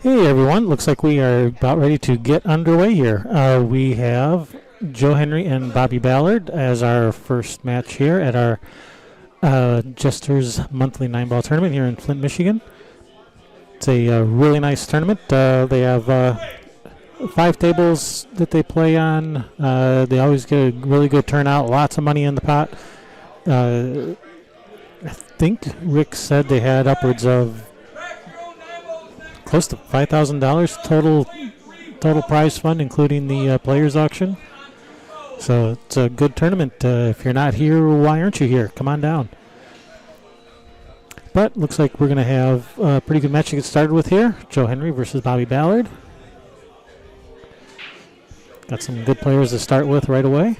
Hey everyone, looks like we are about ready to get underway here. We have Joe Henry and Bobby Ballard as our first match here at our Jester's monthly 9-ball tournament here in Flint, Michigan. It's a really nice tournament. They have 5 tables that they play on. They always get a really good turnout, lots of money in the pot. I think Rick said they had upwards of close to $5,000 total prize fund, including the players auction. So it's a good tournament. If you're not here, why aren't you here? Come on down. But looks like we're going to have a pretty good match to get started with here. Joe Henry versus Bobby Ballard. Got some good players to start with right away.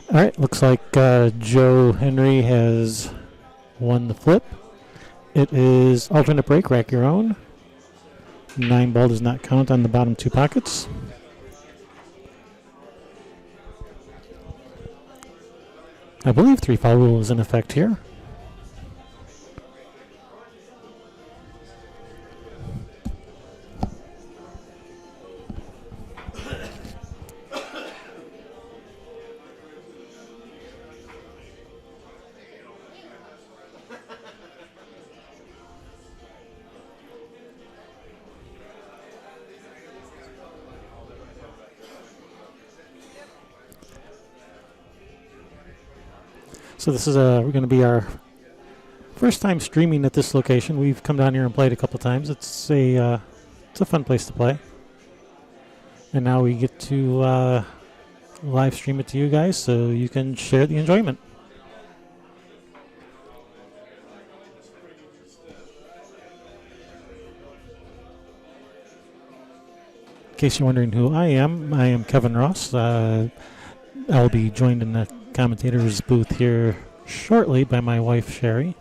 All right, looks like Joe Henry has won the flip. It is alternate break, rack your own. 9-ball does not count on the bottom 2 pockets. I believe 3-foul rule is in effect here. So this is we're going to be our first time streaming at this location. We've come down here and played a couple times. It's a fun place to play. And now we get to live stream it to you guys so you can share the enjoyment. In case you're wondering who I am Kevin Ross. I'll be joined in the commentator's booth here shortly by my wife, Sherry.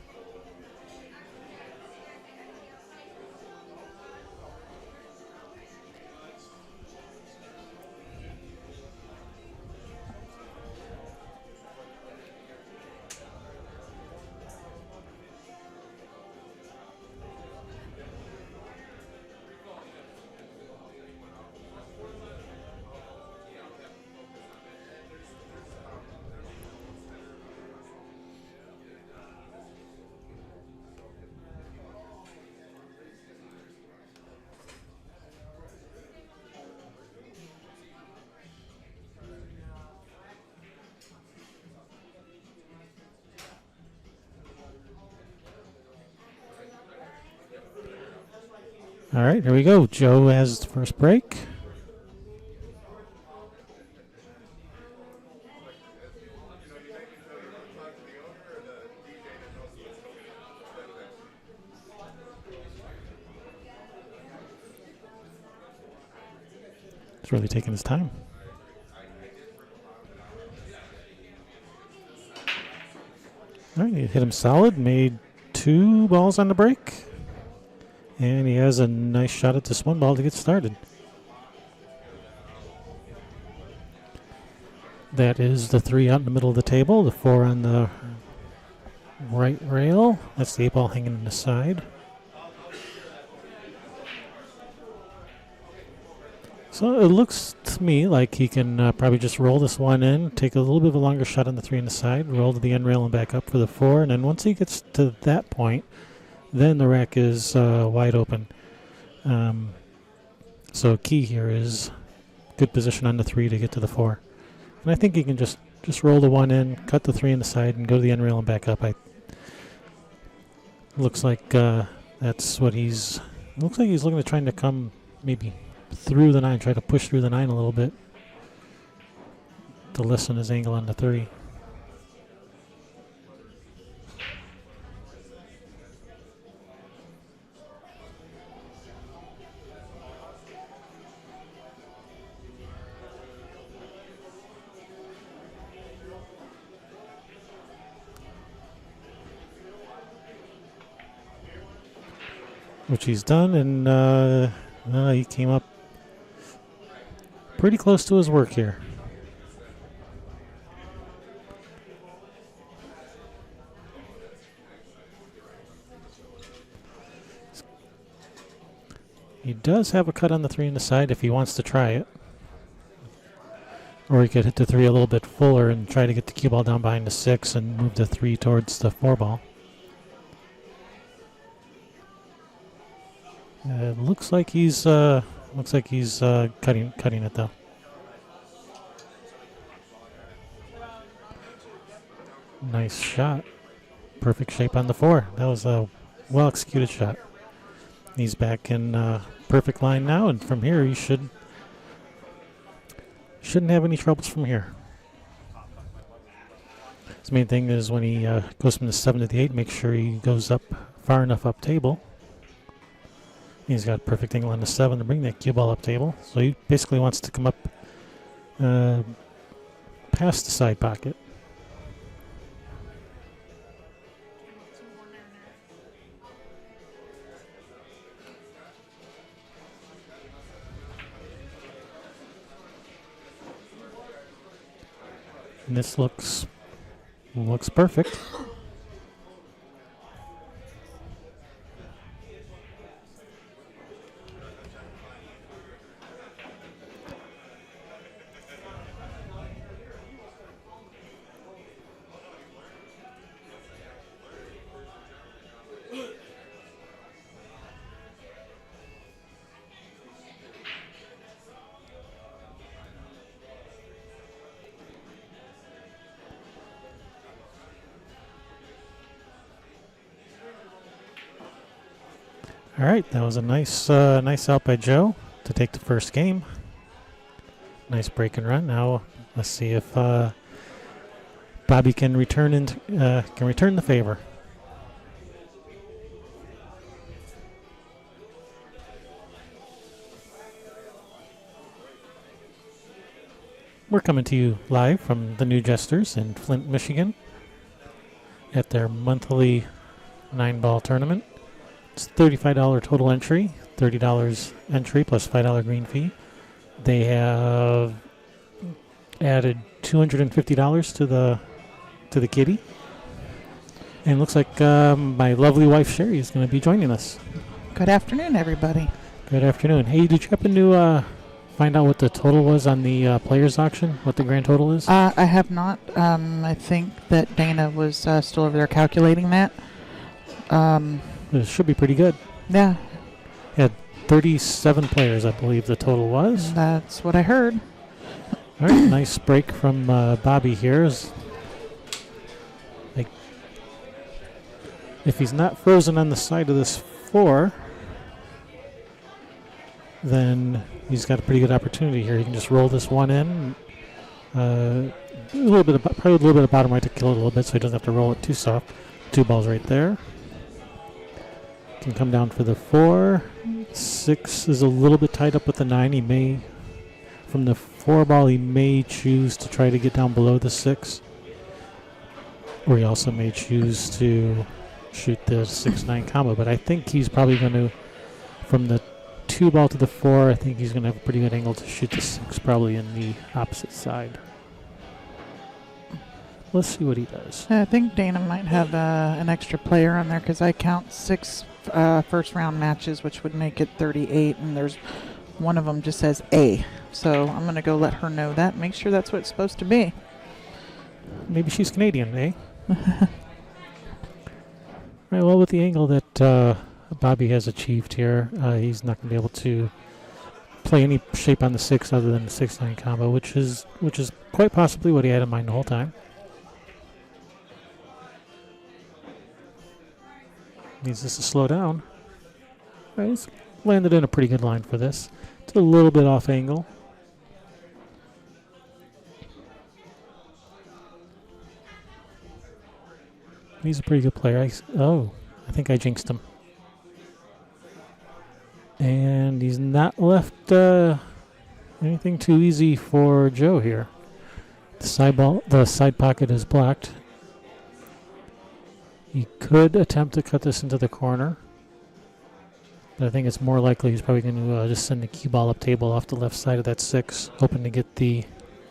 All right, here we go. Joe has the first break. He's really taking his time. All right, he hit him solid, made 2 balls on the break. And he has a nice shot at this 1 ball to get started. That is the 3 out in the middle of the table, the 4 on the right rail. That's the 8 ball hanging on the side. So it looks to me like he can probably just roll this 1 in, take a little bit of a longer shot on the 3 on the side, roll to the end rail and back up for the 4. And then once he gets to that point, then the rack is wide open. So key here is good position on the 3 to get to the 4. And I think he can just roll the 1 in, cut the 3 on the side, and go to the end rail and back up. Looks like that's what he's... Looks like he's looking at trying to come maybe through the 9, try to push through the 9 a little bit to lessen his angle on the 3. which he's done, and he came up pretty close to his work here. He does have a cut on the 3 on the side if he wants to try it. Or he could hit the 3 a little bit fuller and try to get the cue ball down behind the 6 and move the 3 towards the 4 ball. It looks like he's cutting it though. Nice shot. Perfect shape on the 4. That was a well executed shot. He's back in perfect line now, and from here he shouldn't have any troubles from here. His main thing is when he goes from the 7 to the 8, make sure he goes up far enough up table. He's got a perfect angle on the 7 to bring that cue ball up table. So he basically wants to come up past the side pocket. And this looks perfect. All right, that was a nice out by Joe to take the first game. Nice break and run. Now let's see if Bobby can return the favor. We're coming to you live from the new Jesters in Flint, Michigan, at their monthly 9-ball tournament. It's $35 total entry, $30 entry plus $5 green fee. They have added $250 to the kitty, and it looks like my lovely wife Sherry is going to be joining us. Good afternoon, everybody. Good afternoon. Hey, did you happen to find out what the total was on the players auction? What the grand total is? I have not. I think that Dana was still over there calculating that. It should be pretty good. Yeah. Had 37 players, I believe the total was. That's what I heard. All right, nice break from Bobby here. If he's not frozen on the side of this 4, then he's got a pretty good opportunity here. He can just roll this 1 in. Probably a little bit of bottom right to kill it a little bit, so he doesn't have to roll it too soft. 2 balls right there. Can come down for the 4. 6 is a little bit tied up with the 9. He may, from the 4 ball, he may choose to try to get down below the 6. Or he also may choose to shoot the 6-9 combo. But I think he's probably going to, from the 2 ball to the 4, I think he's going to have a pretty good angle to shoot the 6, probably in the opposite side. Let's see what he does. I think Dana might have an extra player on there because I count 6 first-round matches, which would make it 38, and there's one of them just says A. So I'm going to go let her know that. Make sure that's what it's supposed to be. Maybe she's Canadian, eh? Right, well, with the angle that Bobby has achieved here, he's not going to be able to play any shape on the 6 other than the 6-9 combo, which is quite possibly what he had in mind the whole time. Needs this to slow down. Right, he's landed in a pretty good line for this. It's a little bit off angle. He's a pretty good player. I think I jinxed him. And he's not left anything too easy for Joe here. The side pocket is blocked. He could attempt to cut this into the corner. But I think it's more likely he's probably going to just send the cue ball up table off the left side of that 6, hoping to get the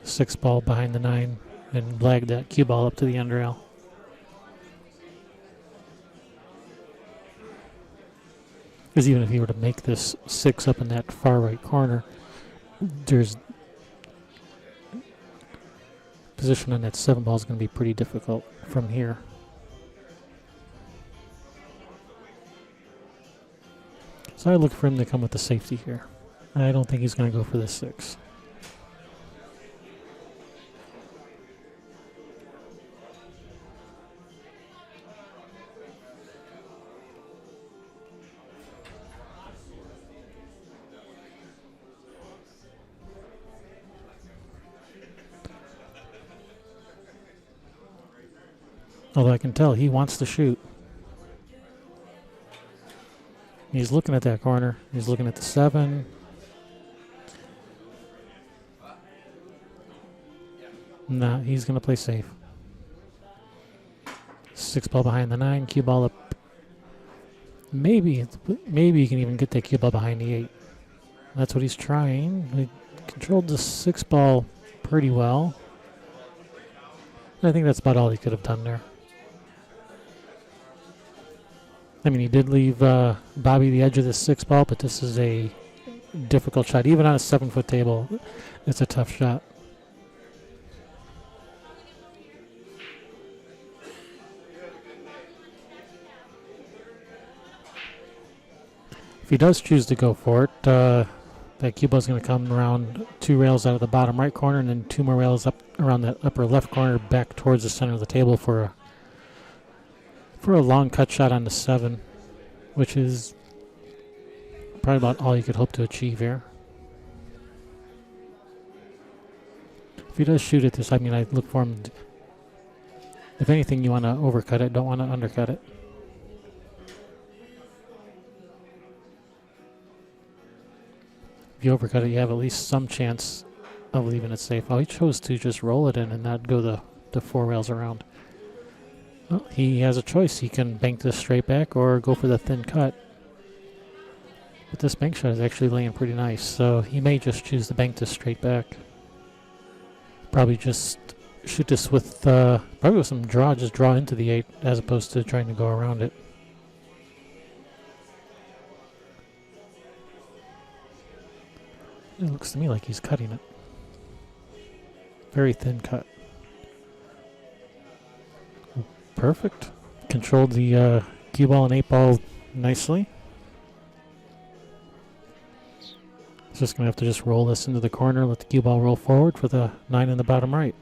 6 ball behind the 9 and lag that cue ball up to the end rail. Because even if he were to make this 6 up in that far right corner, there's position on that 7 ball is going to be pretty difficult from here. So I look for him to come with the safety here. I don't think he's going to go for the 6. Although I can tell he wants to shoot. He's looking at that corner. He's looking at the 7. Nah, he's going to play safe. 6 ball behind the 9, cue ball up. Maybe he can even get that cue ball behind the 8. That's what he's trying. He controlled the 6 ball pretty well. I think that's about all he could have done there. I mean, he did leave Bobby the edge of the 6 ball, but this is a difficult shot. Even on a 7-foot table, it's a tough shot. If he does choose to go for it, that cue ball is going to come around 2 rails out of the bottom right corner and then 2 more rails up around that upper left corner back towards the center of the table for a long cut shot on the 7, which is probably about all you could hope to achieve here. If he does shoot at this, I mean, I look for him. If anything, you want to overcut it, don't want to undercut it. If you overcut it, you have at least some chance of leaving it safe. Oh, he chose to just roll it in and not go the 4 rails around. Well, he has a choice. He can bank this straight back or go for the thin cut. But this bank shot is actually laying pretty nice, so he may just choose to bank this straight back. Probably just shoot this with, probably with some draw, just draw into the 8 as opposed to trying to go around it. It looks to me like he's cutting it. Very thin cut. Perfect. Controlled the cue ball and 8 ball nicely. Just going to have to just roll this into the corner, let the cue ball roll forward for the 9 in the bottom right.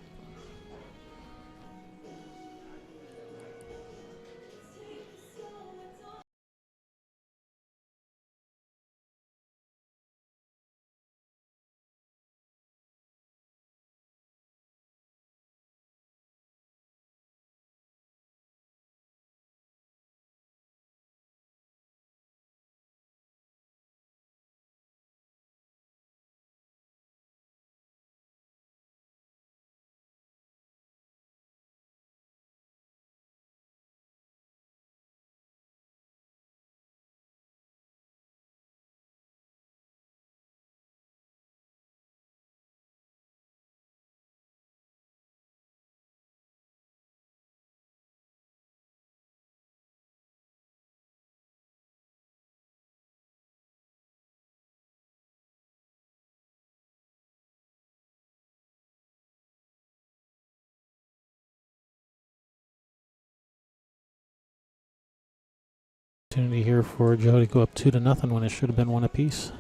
Opportunity here for Joe to go up 2-0 when it should have been 1 apiece.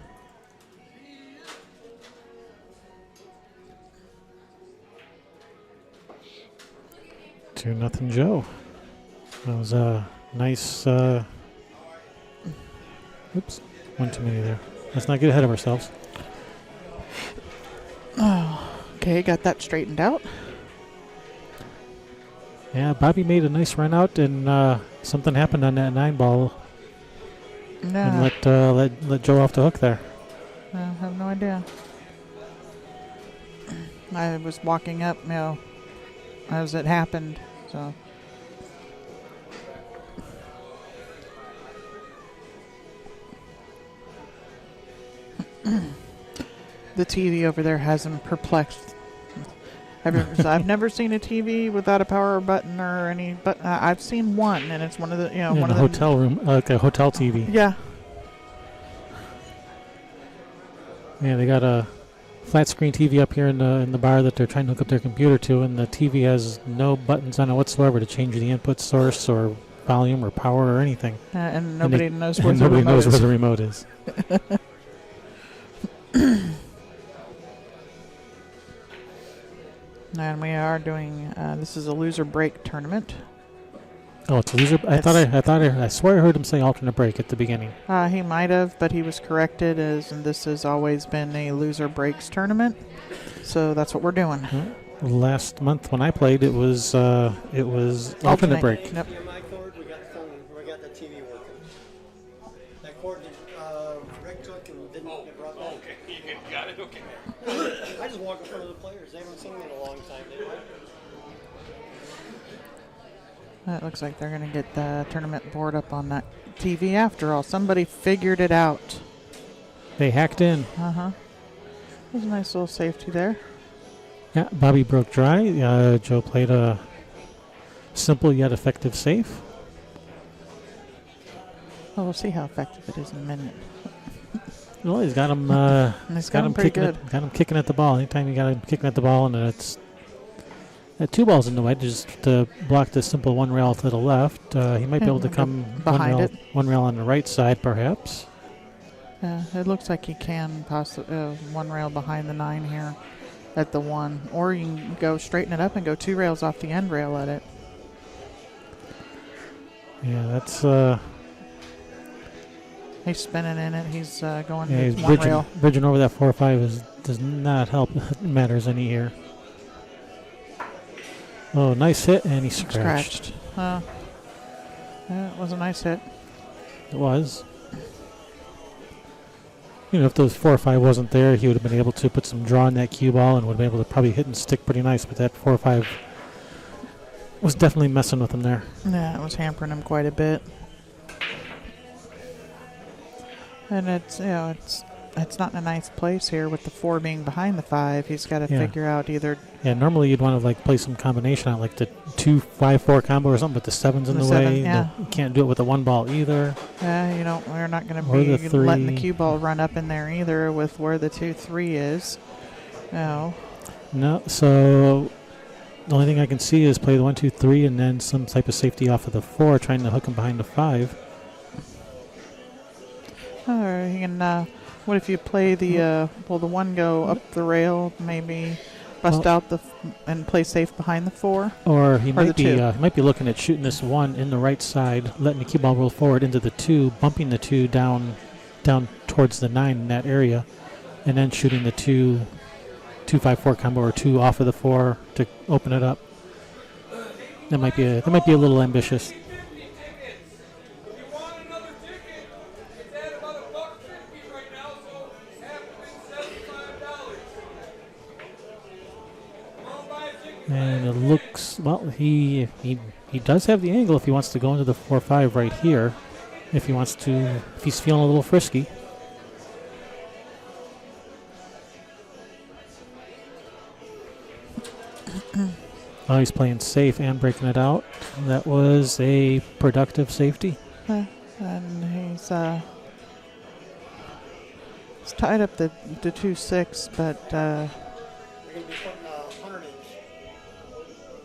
Two nothing Joe. That was a nice. Oops, one too many there. Let's not get ahead of ourselves. Oh, okay, got that straightened out. Yeah, Bobby made a nice run out, and something happened on that 9 ball. And let Joe off the hook there. I have no idea. I was walking up, as it happened, so. The TV over there has him perplexed. I've never seen a TV without a power button or any. But I've seen one, and it's one of the In one a of hotel room, like a hotel TV. Yeah. Yeah, they got a flat screen TV up here in the bar that they're trying to hook up their computer to, and the TV has no buttons on it whatsoever to change the input source or volume or power or anything. And nobody knows and where the nobody remote knows is. where the remote is. And we are doing. This is a loser break tournament. Oh, it's a loser. I swear I heard him say alternate break at the beginning. He might have, but he was corrected and this has always been a loser breaks tournament. So that's what we're doing. Last month when I played, it was alternate break. Yep. My cord, we got the TV working. That cord Rick took and didn't get brought back. Okay, you got it. Okay. I just walk in front of the players. They haven't seen me in a long time. It looks like they're going to get the tournament board up on that TV after all. Somebody figured it out. They hacked in. There's a nice little safety there. Yeah, Bobby broke dry. Joe played a simple yet effective save. Well, we'll see how effective it is in a minute. Well, he's got him. He's got him pretty good. Got him kicking at the ball. Anytime you got him kicking at the ball, and it's two balls in the way, just to block the simple one rail to the left. He might be able to come behind one rail on the right side, perhaps. Yeah, it looks like he can possibly one rail behind the 9 here at the 1, or you can go straighten it up and go 2 rails off the end rail at it. Yeah, that's. He's spinning in it. He's going Yeah, he's one rail. bridging over that 4-5 does not help matters any here. Oh, nice hit, and he scratched. Yeah, it was a nice hit. It was. You know, if those 4-5 wasn't there, he would have been able to put some draw in that cue ball and would have been able to probably hit and stick pretty nice. But that 4-5 was definitely messing with him there. Yeah, it was hampering him quite a bit. And it's not in a nice place here with the 4 being behind the 5. He's got to figure out either. Yeah, normally you'd want to like play some combination on like the 2-5-4 combo or something, but the 7's in the way. Yeah. You can't do it with the 1 ball either. Yeah, we're not going to Or be the letting the 3. cue ball run up in there either with where the 2-3 is. No. No, so the only thing I can see is play the 1-2-3 and then some type of safety off of the 4, trying to hook him behind the 5. Or you can. What if you play the the 1 go up the rail, maybe bust out and play safe behind the 4? Or he might the 2. He might be looking at shooting this 1 in the right side, letting the cue ball roll forward into the 2, bumping the 2 down towards the 9 in that area, and then shooting the 2-5-4 combo or 2 off of the 4 to open it up. That might be a little ambitious. And it looks, well, he does have the angle if he wants to go into the 4-5 right here. If he's feeling a little frisky. Oh, he's playing safe and breaking it out. That was a productive safety. And he's tied up the 2-6, but We're going to be putting a 100-inch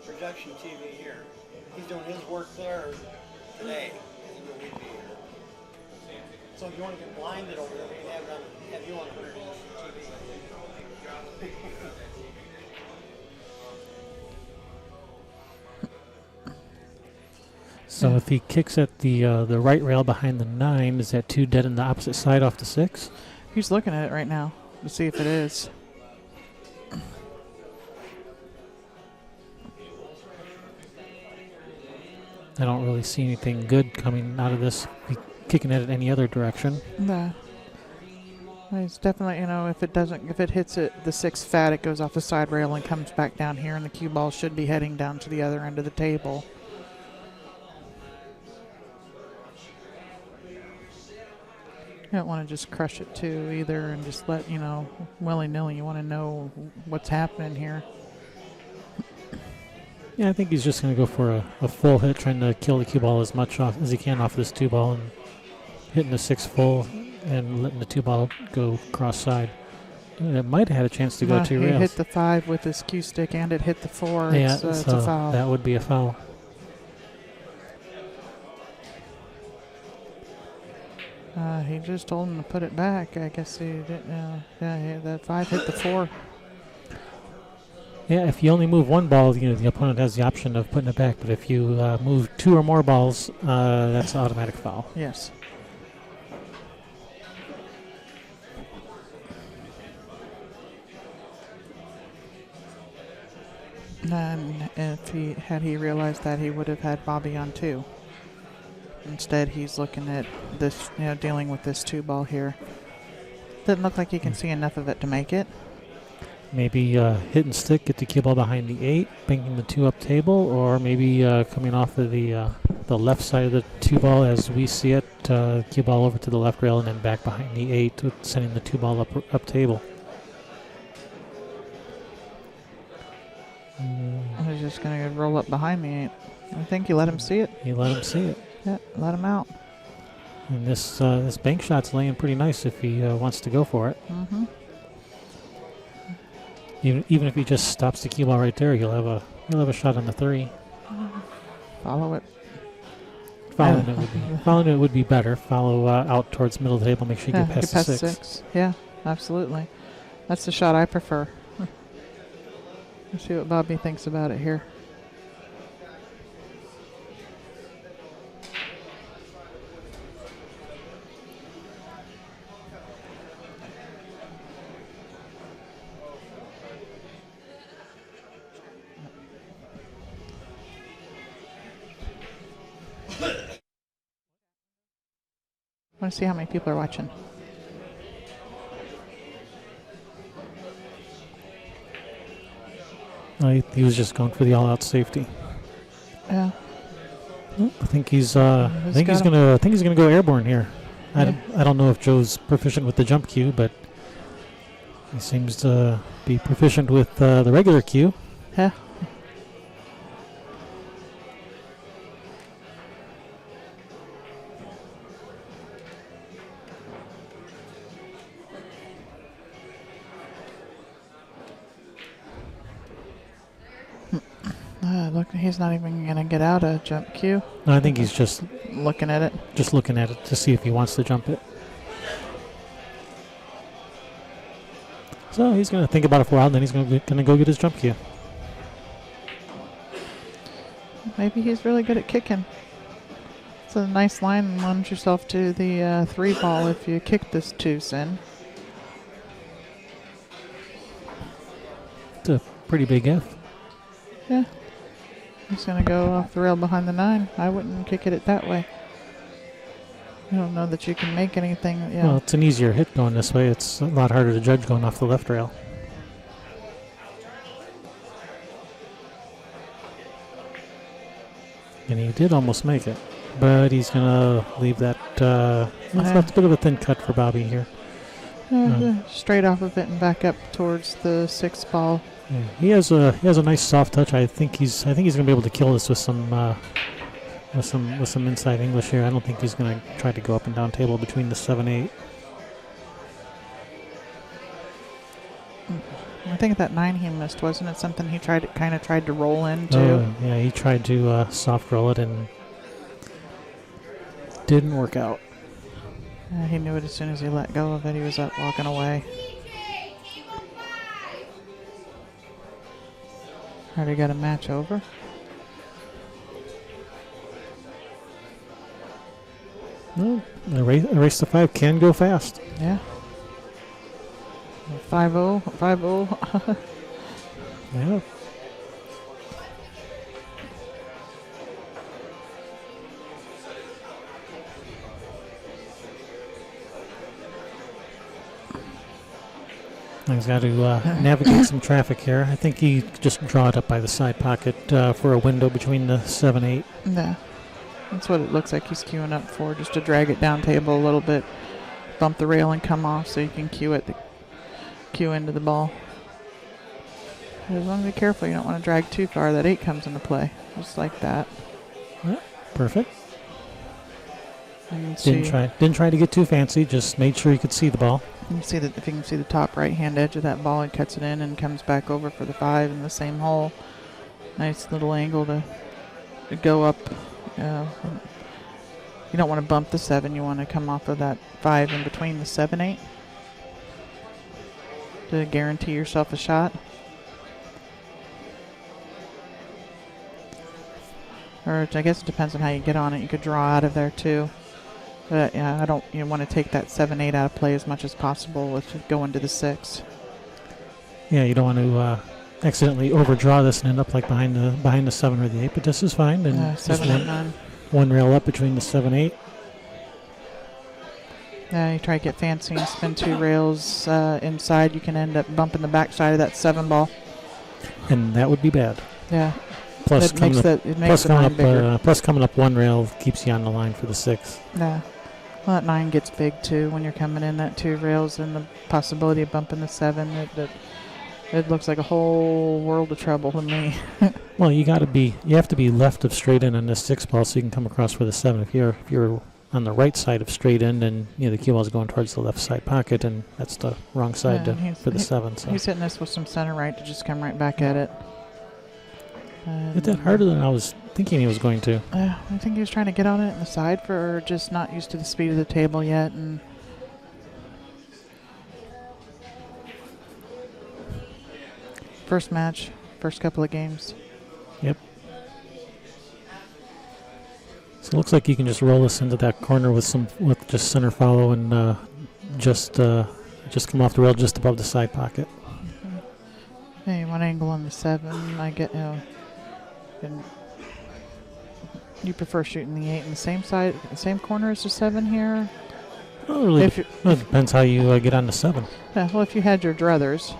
projection TV here. He's doing his work there today. He knew we'd be here. So if you want to get blinded over there, we can have you on 100-inch TV. So if he kicks at the right rail behind the 9, is that 2 dead on the opposite side off the 6? he's looking at it right now to see if it is. I don't really see anything good coming out of this. Kicking at it any other direction. No. It's definitely, if it hits the 6 fat, it goes off the side rail and comes back down here, and the cue ball should be heading down to the other end of the table. You don't want to just crush it too either and just let, willy-nilly. You want to know what's happening here. Yeah, I think he's just going to go for a full hit, trying to kill the cue ball as much off as he can off this 2-ball, and hitting the 6 full and letting the 2-ball go cross-side. And it might have had a chance to go 2 rails. He hit the 5 with his cue stick and it hit the 4. Yeah, it's so a foul. that would be a foul. He just told him to put it back. I guess he didn't. That 5 hit the 4. Yeah, if you only move 1 ball, the opponent has the option of putting it back. But if you move 2 or more balls, that's an automatic foul. Yes. And if he realized that, he would have had Bobby on 2. Instead, he's looking at this, dealing with this 2-ball here. Doesn't look like he can see enough of it to make it. Maybe hit and stick, get the cue ball behind the 8, banking the 2 up table, or maybe coming off of the left side of the 2-ball as we see it, cue ball over to the left rail and then back behind the 8, with sending the 2-ball up table. He's just going to roll up behind the 8. I think you let him see it. You let him see it. Yeah, let him out. And this bank shot's laying pretty nice if he wants to go for it. Mm-hmm. Even if he just stops the cue ball right there, he'll have a shot on the 3. Follow it. Following it would be better. Follow out towards middle of the table. Make sure you get past the 6. Yeah, absolutely. That's the shot I prefer. Let's see what Bobby thinks about it here. I want to see how many people are watching. He was just going for the all-out safety. Yeah. I think he's gonna go airborne here. Yeah. I don't know if Joe's proficient with the jump cue, but he seems to be proficient with the regular cue. Yeah. Look, he's not even going to get out a jump cue. No, I think he's just looking at it. Just looking at it to see if he wants to jump it. So he's going to think about it for a while, and then he's going to go get his jump cue. Maybe he's really good at kicking. It's a nice line. Lunge yourself to the 3-ball if you kick this 2, Sin. It's a pretty big F. Yeah. He's going to go off the rail behind the 9. I wouldn't kick it that way. I don't know that you can make anything. Yeah. Well, it's an easier hit going this way. It's a lot harder to judge going off the left rail. And he did almost make it. But he's going to leave that. That's a bit of a thin cut for Bobby here. Straight off of it and back up towards the 6-ball. Yeah, he has a nice soft touch. I think he's going to be able to kill this with some inside English here. I don't think he's going to try to go up and down table between the 7-8. I think that 9 he missed, wasn't it? Something he tried to roll into. Yeah, he tried to soft roll it and didn't work out. He knew it as soon as he let go of it. He was up walking away. Already got a match over. No, a race to 5 can go fast. Yeah. 5-0, 5-0. Yeah. He's got to navigate some traffic here. I think he just draw it up by the side pocket for a window between the 7-8. Yeah, that's what it looks like he's queuing up for, just to drag it down table a little bit. bump the rail and come off so you can cue into the ball. You want to be careful. You don't want to drag too far. That 8 comes into play, just like that. Yeah, perfect. And Didn't try to get too fancy. Just made sure you could see the ball. you can see that if you can see the top right-hand edge of that ball, it cuts it in and comes back over for the 5 in the same hole. Nice little angle to go up. You don't want to bump the 7. You want to come off of that 5 in between the 7, 8 to guarantee yourself a shot. Or I guess it depends on how you get on it. You could draw out of there too. But yeah, you want to take that 7, 8 out of play as much as possible with going to the 6. Yeah, you don't want to accidentally overdraw this and end up like behind the 7 or the 8, but this is fine. And 7, 8, 9. One rail up between the 7, 8. Yeah, you try to get fancy and spin 2 rails inside. You can end up bumping the backside of that 7 ball. And that would be bad. Yeah. Plus, It makes the 9 bigger. Plus coming up 1 rail keeps you on the line for the 6. Yeah. Well, that 9 gets big too when you're coming in that 2 rails, and the possibility of bumping the 7. It looks like a whole world of trouble to me. Well, you have to be left of straight in on this 6 ball so you can come across for the 7. If you're on the right side of straight in, and the cue ball is going towards the left side pocket, and that's the wrong side for the 7. So he's hitting this with some center right to just come right back at it. it did harder than I was thinking he was going to. I think he was trying to get on it in the side for just not used to the speed of the table yet, and first match, first couple of games. Yep. So it looks like you can just roll this into that corner with just center follow and just come off the rail just above the side pocket. Hey, one angle on the 7. I get and you prefer shooting the 8 in the same side, the same corner as the 7 here. Well, really it depends how you get on the 7. Yeah, well, if you had your druthers.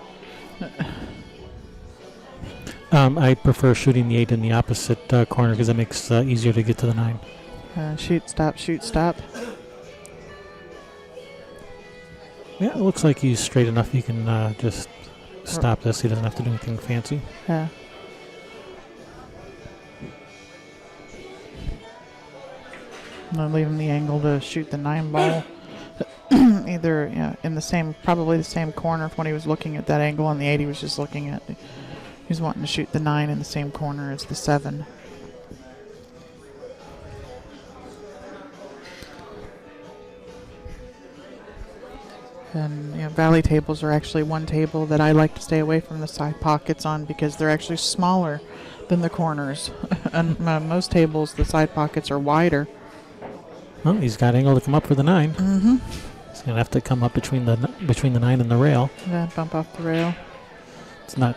I prefer shooting the 8 in the opposite corner because it makes it easier to get to the 9. Shoot, stop, shoot, stop. Yeah, it looks like he's straight enough. He can just stop this. He doesn't have to do anything fancy. Yeah. I'm going to leave him the angle to shoot the 9 ball. Either in probably the same corner. When he was looking at that angle on the 8, he was just looking at. He's wanting to shoot the 9 in the same corner as the 7. And valley tables are actually one table that I like to stay away from the side pockets on because they're actually smaller than the corners. And most tables, the side pockets are wider. Well, he's got angle to come up for the 9. Mm-hmm. He's gonna have to come up between the 9 and the rail. Yeah, bump off the rail. It's not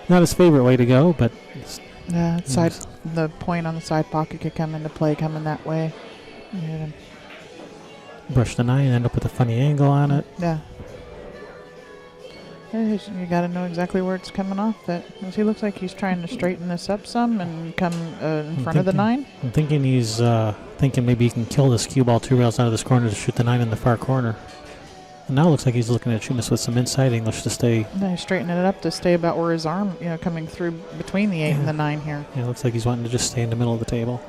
his favorite way to go, but the point on the side pocket could come into play coming that way. Yeah. Brush the 9 and end up with a funny angle on it. Yeah. You got to know exactly where it's coming off. He looks like he's trying to straighten this up some and come in front of the 9. I'm thinking he's thinking maybe he can kill this cue ball 2 rails out of this corner to shoot the 9 in the far corner. And now it looks like he's looking at shooting this with some inside English to stay. No, he's straightening it up to stay about where his arm, coming through between the 8 and the 9 here. Yeah, it looks like he's wanting to just stay in the middle of the table.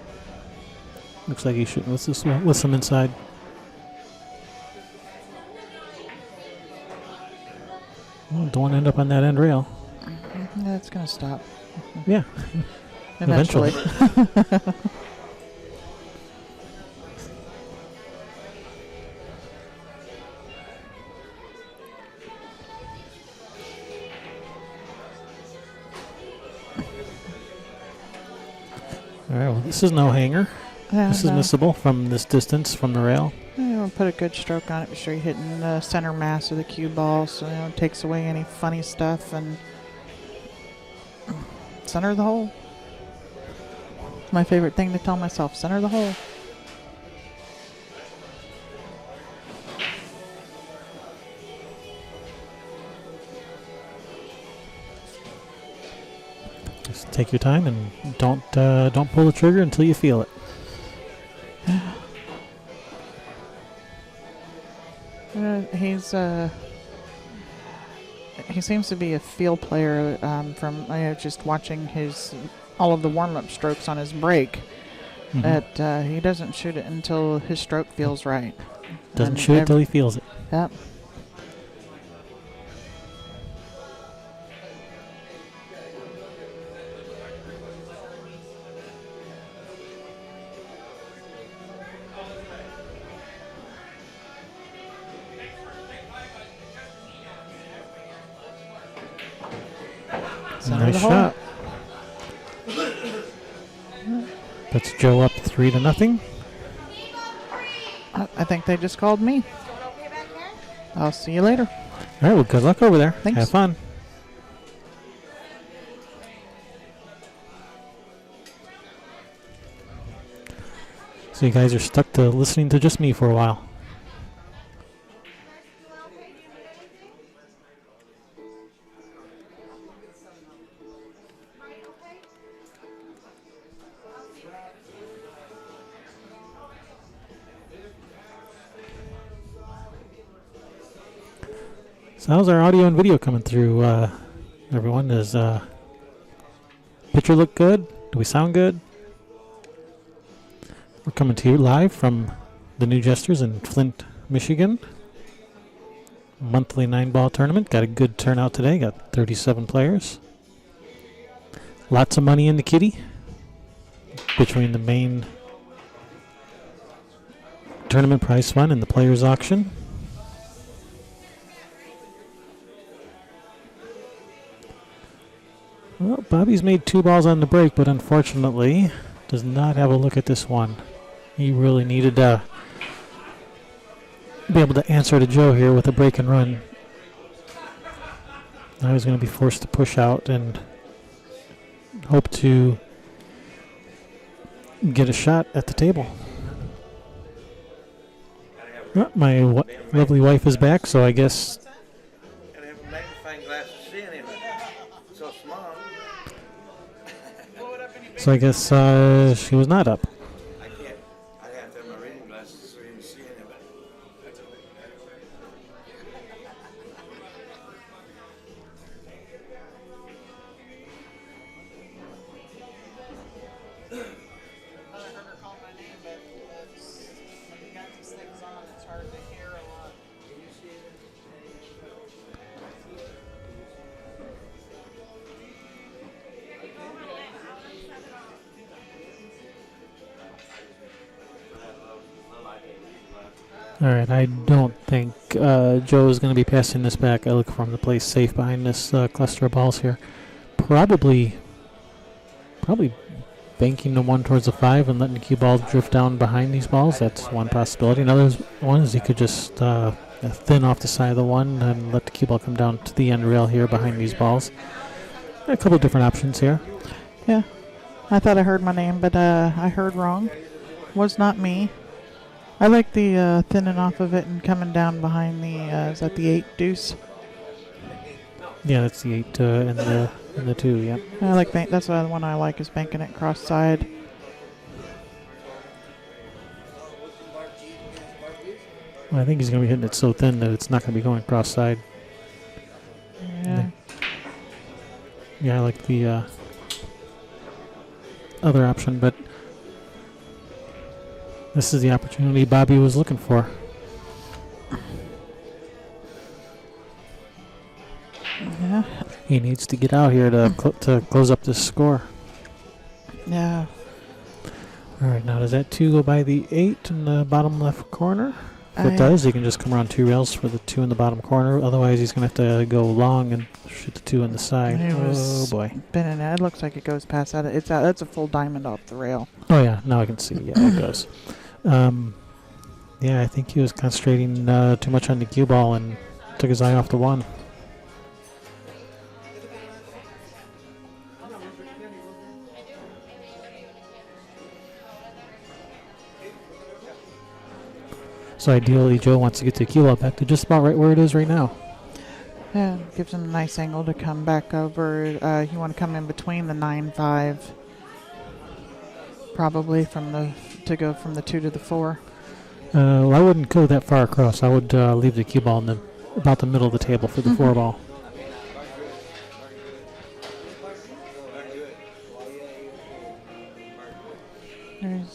Looks like he's shooting with some inside. Well, don't want to end up on that end rail. Yeah, it's going to stop. Yeah. Eventually. All right, well, this is no hanger. Yeah, this is missable from this distance from the rail. We'll put a good stroke on it. Be sure you're hitting the center mass of the cue ball, so it takes away any funny stuff and center the hole. My favorite thing to tell myself: center the hole. Just take your time and don't pull the trigger until you feel it. he seems to be a field player from just watching all of the warm-up strokes on his break. Mhm. That he doesn't shoot it until his stroke feels right. Doesn't And shoot it till he feels it. Yep. Center of Nice the hole. shot. Puts Joe up 3-0. I think they just called me. I'll see you later. All right, well, good luck over there. Thanks. Have fun. So you guys are stuck to listening to just me for a while. So how's our audio and video coming through, everyone? Does picture look good? Do we sound good? We're coming to you live from the new Jesters in Flint, Michigan. Monthly 9-ball tournament. Got a good turnout today. Got 37 players. Lots of money in the kitty between the main tournament prize fund and the players auction. Well, Bobby's made 2 balls on the break, but unfortunately does not have a look at this one. He really needed to be able to answer to Joe here with a break and run. Now he's going to be forced to push out and hope to get a shot at the table. Oh, my lovely wife is back, so I guess... And have a magnifying glass to see anything. So small. So I guess she was not up. I can't. I have to have my reading glasses so you can see anything. I heard her call my name, but when you got these things on, it's hard to hear a lot. All right, I don't think Joe is going to be passing this back. I look for him to play safe behind this cluster of balls here. Probably banking the one towards the 5 and letting the cue ball drift down behind these balls. That's one possibility. Another one is he could just thin off the side of the 1 and let the cue ball come down to the end rail here behind these balls. A couple of different options here. Yeah. I thought I heard my name, but I heard wrong. Was not me. I like the thinning off of it and coming down behind the, is that the 8 deuce? Yeah, that's the 8 and the 2, yeah. I like that's the one I like is banking it cross side. Well, I think he's going to be hitting it so thin that it's not going to be going cross side. Yeah. Yeah, I like the other option, but this is the opportunity Bobby was looking for. Yeah. He needs to get out here to to close up this score. Yeah. All right, now does that 2 go by the 8 in the bottom left corner? If it does, he can just come around 2 rails for the 2 in the bottom corner. Otherwise, he's going to have to go long and shoot the 2 in the side. Oh, boy. Spinning it. It looks like it goes past that. It's out. That's a full diamond off the rail. Oh, yeah. Now I can see. Yeah, it goes. Yeah, I think he was concentrating too much on the cue ball and took his eye off the 1. So ideally, Joe wants to get the cue ball back to just about right where it is right now. Yeah, gives him a nice angle to come back over. You want to come in between the 9-5, probably to go from the 2 to the 4. Well, I wouldn't go that far across. I would leave the cue ball in the about the middle of the table for the 4-ball.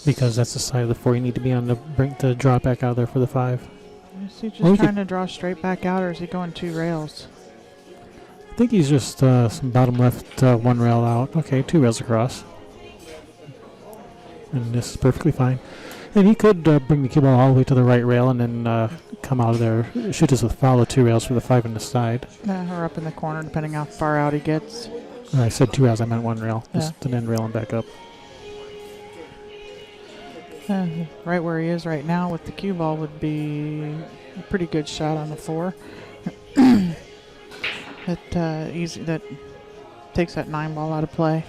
Because that's the side of the 4 you need to be on to bring the draw it back out of there for the 5. Is he just Well, we trying to draw straight back out, or is he going 2 rails? I think he's just some bottom left 1 rail out. Okay, 2 rails across. And this is perfectly fine. And he could bring the cue ball all the way to the right rail and then come out of there, shoot us with follow 2 rails for the 5 on the side. Or up in the corner, depending how far out he gets. I said 2 rails, I meant 1 rail. Yeah. Just an end rail and back up. Right where he is right now with the cue ball would be a pretty good shot on the 4. That takes that 9 ball out of play.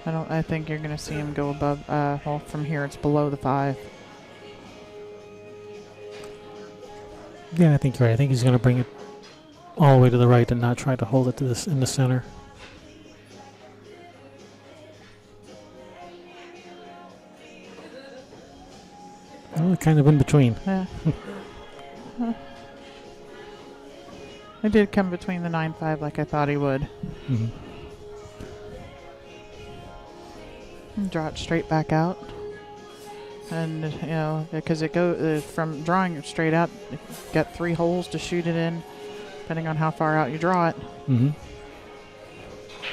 I think you're going to see him go above. Well, from here it's below the 5. Yeah, I think you're right. I think he's going to bring it all the way to the right and not try to hold it to this in the center. Well, kind of in between. Yeah. He did come between the 9-5 like I thought he would. Mm-hmm. Draw it straight back out. And, you know, because it goes from drawing it straight out, you got 3 holes to shoot it in, depending on how far out you draw it. Mm-hmm.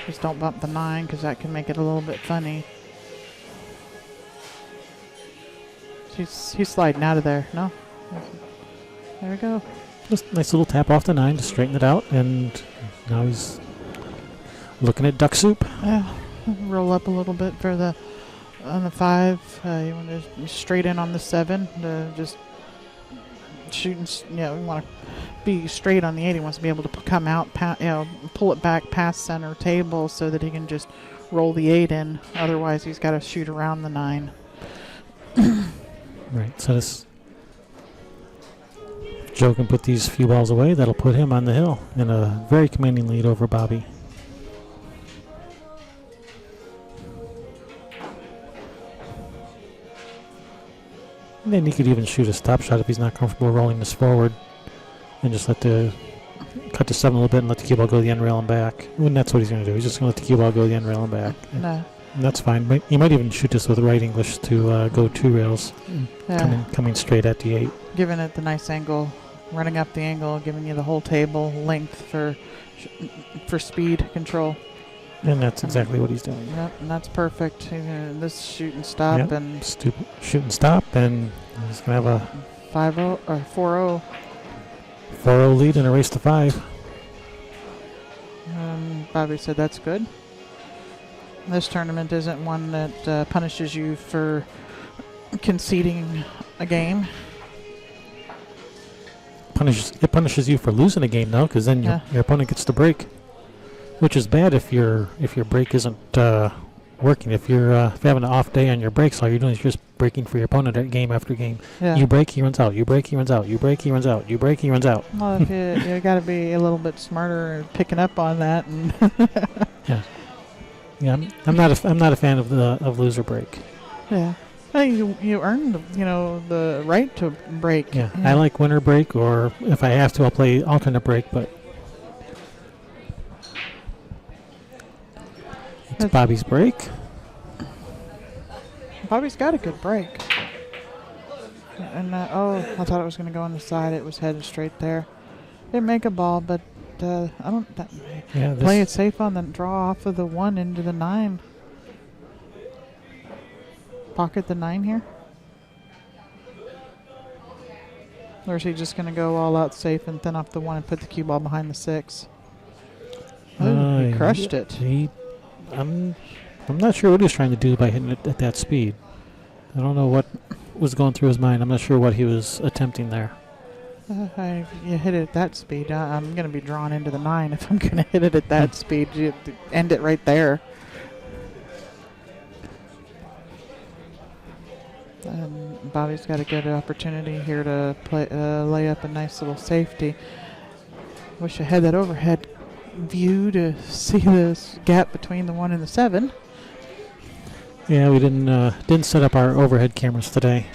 Just don't bump the 9 because that can make it a little bit funny. He's sliding out of there. No. There we go. Just a nice little tap off the 9 to straighten it out, and now he's looking at duck soup. Yeah. Roll up a little bit for the on the 5. You want to straight in on the 7 to just shooting. We want to be straight on the 8. He wants to be able to come out, pull it back past center table so that he can just roll the 8 in. Otherwise, he's got to shoot around the 9. Right. So this Joe can put these few balls away. That'll put him on the hill in a very commanding lead over Bobby. And then he could even shoot a stop shot if he's not comfortable rolling this forward, and just cut the 7 a little bit and let the cue ball go the end rail and back. And that's what he's going to do. He's just going to let the cue ball go the end rail and back. No. And that's fine. He might even shoot this with right English to go 2 rails, coming straight at the 8. Giving it the nice angle, running up the angle, giving you the whole table length for speed control. And that's exactly what he's doing. Yep, and that's perfect. This shoot and stop, Yep, and shoot and stop, and he's going to have a 5-0 or 4-0. 4-0 lead and a race to 5. Bobby said that's good. This tournament isn't one that punishes you for conceding a game. It punishes you for losing a game, though, because then your opponent gets to break, which is bad if your break isn't working. If you're having an off day on your breaks, all you're doing is just breaking for your opponent at game after game. Yeah. You break, he runs out. You break, he runs out. You break, he runs out. You break, he runs out. Well, if you got to be a little bit smarter and picking up on that. And Yeah, I'm not a fan of loser break. Yeah, hey, you earned the right to break. Yeah, I like winner break, or if I have to, I'll play alternate break. But it's Bobby's break. Bobby's got a good break. And I thought it was going to go on the side. It was headed straight there. Didn't make a ball, but I don't. Play it safe on the draw off of the 1 into the 9. Pocket the 9 here. Or is he just going to go all out safe and thin off the 1 and put the cue ball behind the 6? He crushed it. I'm not sure what he was trying to do by hitting it at that speed. I don't know what was going through his mind. I'm not sure what he was attempting there. You hit it at that speed. I'm going to be drawn into the 9 if I'm going to hit it at that speed. You have to end it right there. Bobby's got a good opportunity here to lay up a nice little safety. Wish I had that overhead view to see this gap between the 1 and the 7. Yeah, we didn't set up our overhead cameras today.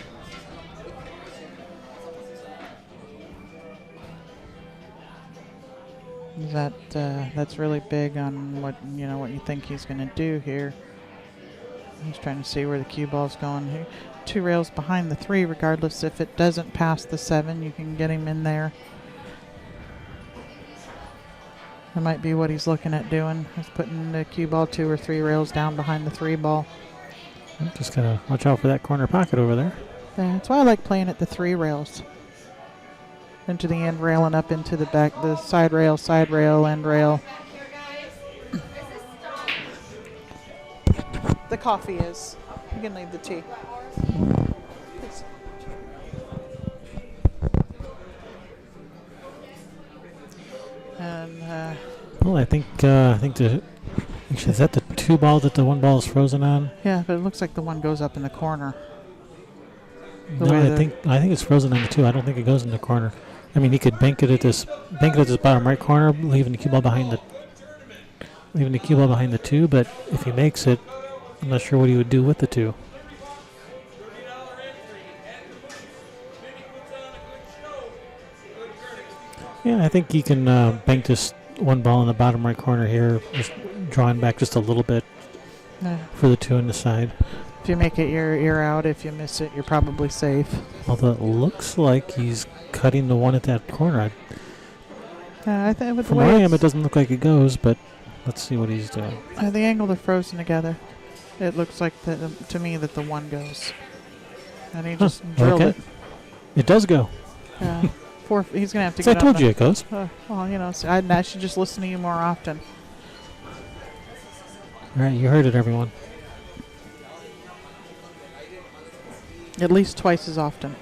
That's really big on what you think he's going to do here. He's trying to see where the cue ball's going here. 2 rails behind the 3, regardless if it doesn't pass the 7, you can get him in there. That might be what he's looking at doing. He's putting the cue ball 2 or 3 rails down behind the 3 ball. Just gotta watch out for that corner pocket over there. Yeah, that's why I like playing at the 3 rails. Into the end rail and up into the back, the side rail, end rail. The coffee is. You can leave the tea. Please. And Well, I think actually, is that the 2 ball that the 1 ball is frozen on? yeah, but it looks like the one goes up in the corner. The No, way I the- think it's frozen on the 2. I don't think it goes in the corner. I mean, he could bank it at this bottom right corner, leaving the cue ball behind the 2. But if he makes it, I'm not sure what he would do with the 2. Yeah, I think he can bank this 1 ball in the bottom right corner here, just drawing back just a little bit for the 2 on the side. If you make it, you're out. If you miss it, you're probably safe. Although it looks like he's cutting the 1 at that corner. I think with the From way where I am, it's- it doesn't look like it goes, but let's see what he's doing. the angle they're frozen together, it looks like to me that the 1 goes, and he just drilled okay. it. It does go. He's gonna have to So I get. told you it goes. Well, so I should just listen to you more often. All right, you heard it, everyone. At least twice as often.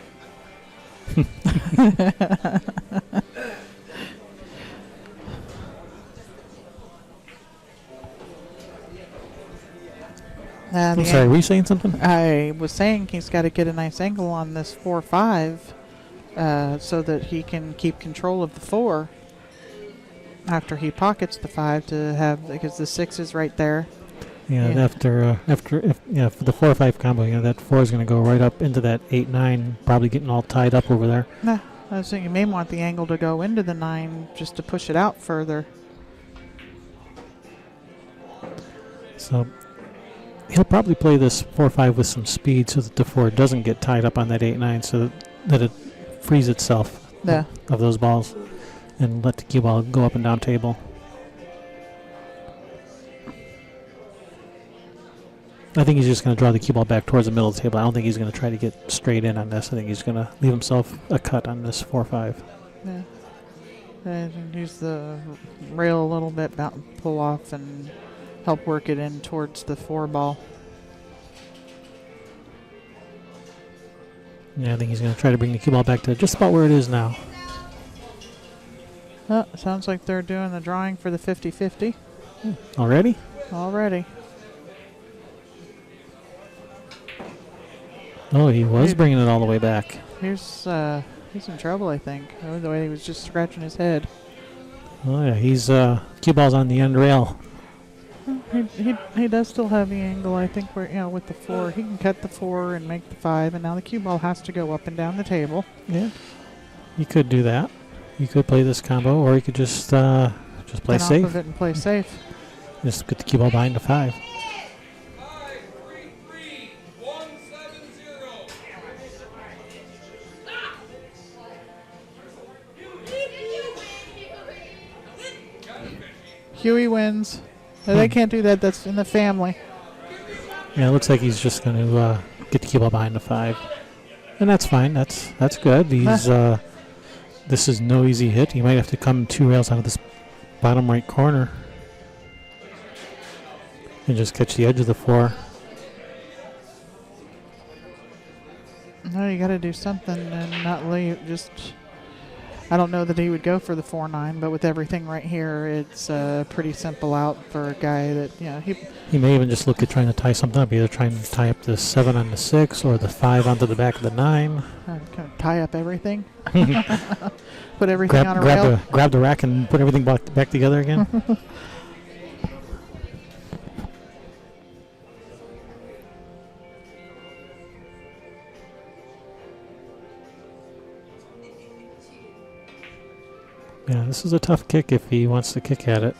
I'm sorry, were you saying something? I was saying he's got to get a nice angle on this 4-5 so that he can keep control of the 4 after he pockets the 5 to have, because the 6 is right there. Yeah, Yeah. for the 4-5 combo, that 4 is going to go right up into that 8-9, probably getting all tied up over there. Nah, I was saying you may want the angle to go into the 9 just to push it out further. So he'll probably play this 4-5 with some speed so that the 4 doesn't get tied up on that 8-9, so that it frees itself Yeah. of those balls and let the cue ball go up and down table. I think he's just going to draw the cue ball back towards the middle of the table. I don't think he's going to try to get straight in on this. I think he's going to leave himself a cut on this 4-5. Yeah. And use the rail a little bit, pull off, and help work it in towards the 4 ball. Yeah, I think he's going to try to bring the cue ball back to just about where it is now. Oh, sounds like they're doing the drawing for the 50-50 Already? already. Oh, he was bringing it all the way back. He's in trouble, I think. The way he was just scratching his head. Oh, yeah, he's cue ball's on the end rail. He does still have the angle, I think, where, with the 4. He can cut the 4 and make the 5, and now the cue ball has to go up and down the table. Yeah. He could do that. He could play this combo, or he could just play Get safe. off of it and play safe. Just get the cue ball behind the 5. Huey wins. They can't do that. That's in the family. Yeah, it looks like he's just going to get the cue ball behind the 5. And that's fine. That's good. He's this is no easy hit. He might have to come 2 rails out of this bottom right corner and just catch the edge of the 4. No, you got to do something and not leave. I don't know that he would go for the 4-9, but with everything right here, it's pretty simple out for a guy that He may even just look at trying to tie something up, either trying to tie up the 7 on the 6 or the 5 onto the back of the 9. kind of tie up everything, put everything on a rail. grab the rack and put everything back together again. Yeah, this is a tough kick if he wants to kick at it.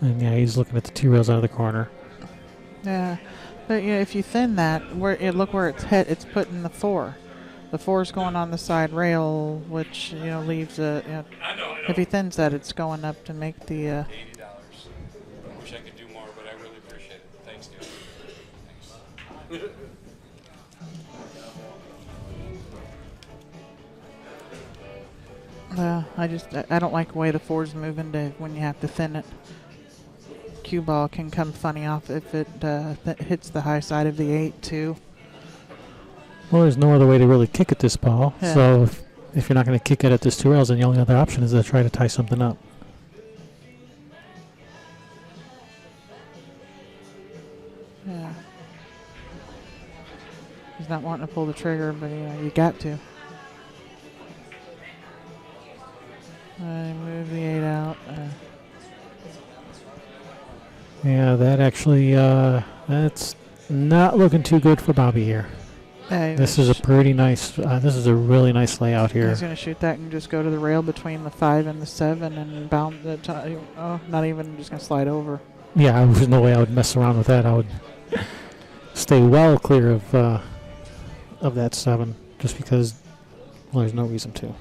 And yeah, he's looking at the 2 rails out of the corner. Yeah, but yeah, if you thin that, look where it's hit. It's put in the 4. The 4's going on the side rail, which leaves a. If he thins that, it's going up to make the. $80. I wish I could do more, but I really appreciate it. Thanks, dude. Thanks. I don't like the way the 4's moving when you have to thin it. Cue ball can come funny off if it hits the high side of the 8 too. Well, there's no other way to really kick at this ball. Yeah. So if you're not going to kick it at this 2 rails, then the only other option is to try to tie something up. Yeah. He's not wanting to pull the trigger, but you got to. I move the 8 out. Yeah, that actually, that's not looking too good for Bobby here. This is a pretty nice, this is a really nice layout here. He's going to shoot that and just go to the rail between the 5 and the 7 and bound the not even, just going to slide over. Yeah, there's no way I would mess around with that. I would stay well clear of that 7 just because, well, there's no reason to.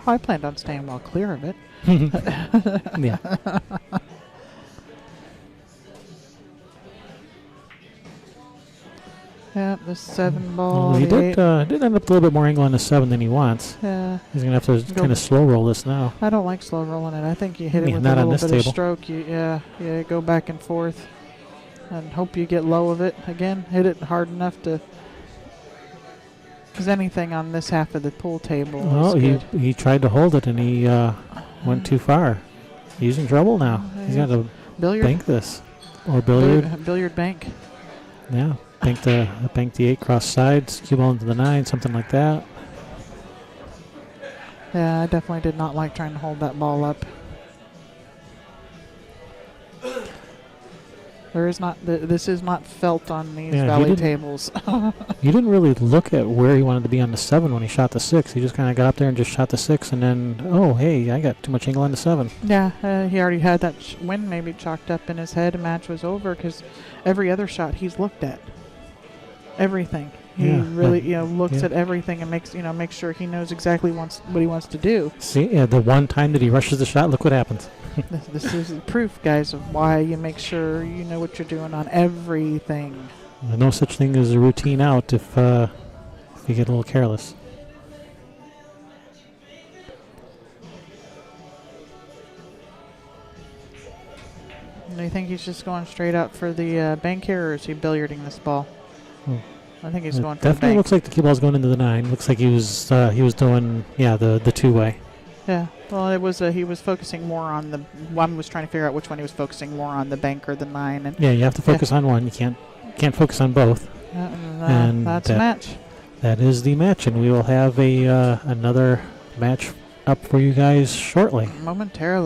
Oh, I planned on staying well clear of it. Yeah. Yeah, the 7 ball. Well, he the did 8. did end up a little bit more angle on the 7 than he wants. Yeah. He's going to have to kind of slow roll this now. I don't like slow rolling it. I think you hit it Yeah, with not a on little this bit of table. stroke. You go back and forth and hope you get low of it. Again, hit it hard enough to. Because anything on this half of the pool table Well, is good. he tried to hold it and he went too far. He's in trouble now. He's got to Billiard. bank this. Or billiard. Billiard bank. Yeah. Bank the 8 cross sides, cue ball into the 9, something like that. Yeah, I definitely did not like trying to hold that ball up. This is not felt on these Yeah, valley tables. He didn't really look at where he wanted to be on the 7 when he shot the 6. He just kind of got up there and just shot the 6, and then, oh, hey, I got too much angle on the 7. Yeah, he already had that win maybe chalked up in his head. The match was over because every other shot he's looked at. Everything. He really, looks at everything and makes sure he knows exactly what he wants to do. See, the one time that he rushes the shot, look what happens. This is proof, guys, of why you make sure you know what you're doing on everything. There's no such thing as a routine out if you get a little careless. Do you think he's just going straight out for the bank here, or is he billiarding this ball? I think he's going for the Definitely bank. looks like the cue ball's going into the 9. Looks like he was doing the 2-way. Yeah. Well, it was he was focusing more on the. One was trying to figure out which one he was focusing more on, the bank or the 9. And Yeah, you have to focus on one. You can't focus on both. And that's a match. That is the match, and we will have another match up for you guys shortly. Momentarily.